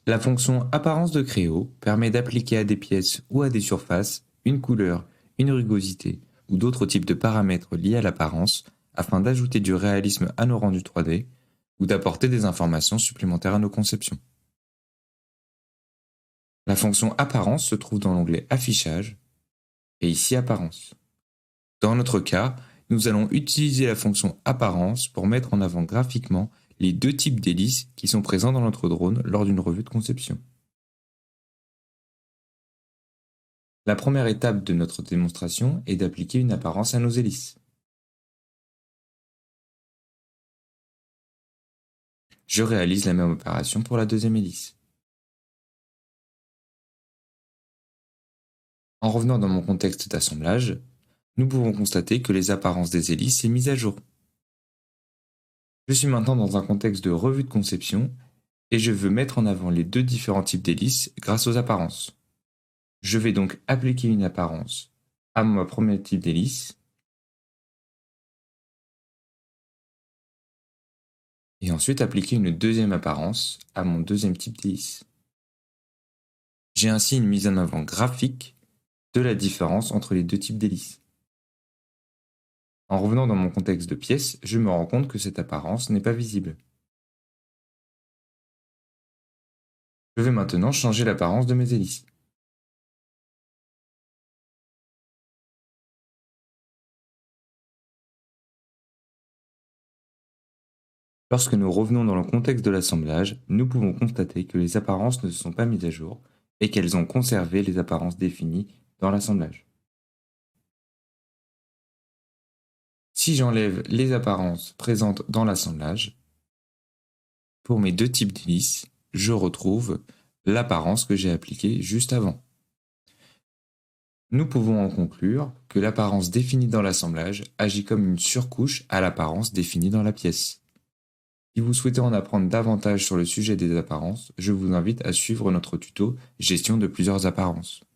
La fonction apparence de Créo permet d'appliquer à des pièces ou à des surfaces une couleur, une rugosité ou d'autres types de paramètres liés à l'apparence afin d'ajouter du réalisme à nos rendus 3D ou d'apporter des informations supplémentaires à nos conceptions. La fonction apparence se trouve dans l'onglet Affichage et ici Apparence. Dans notre cas, nous allons utiliser la fonction apparence pour mettre en avant graphiquement les deux types d'hélices qui sont présents dans notre drone lors d'une revue de conception. La première étape de notre démonstration est d'appliquer une apparence à nos hélices. Je réalise la même opération pour la deuxième hélice. En revenant dans mon contexte d'assemblage, nous pouvons constater que les apparences des hélices sont mises à jour. Je suis maintenant dans un contexte de revue de conception et je veux mettre en avant les deux différents types d'hélices grâce aux apparences. Je vais donc appliquer une apparence à mon premier type d'hélice et ensuite appliquer une deuxième apparence à mon deuxième type d'hélice. J'ai ainsi une mise en avant graphique de la différence entre les deux types d'hélices. En revenant dans mon contexte de pièce, je me rends compte que cette apparence n'est pas visible. Je vais maintenant changer l'apparence de mes hélices. Lorsque nous revenons dans le contexte de l'assemblage, nous pouvons constater que les apparences ne se sont pas mises à jour et qu'elles ont conservé les apparences définies dans l'assemblage. Si j'enlève les apparences présentes dans l'assemblage, pour mes deux types d'hélices, je retrouve l'apparence que j'ai appliquée juste avant. Nous pouvons en conclure que l'apparence définie dans l'assemblage agit comme une surcouche à l'apparence définie dans la pièce. Si vous souhaitez en apprendre davantage sur le sujet des apparences, je vous invite à suivre notre tuto Gestion de plusieurs apparences.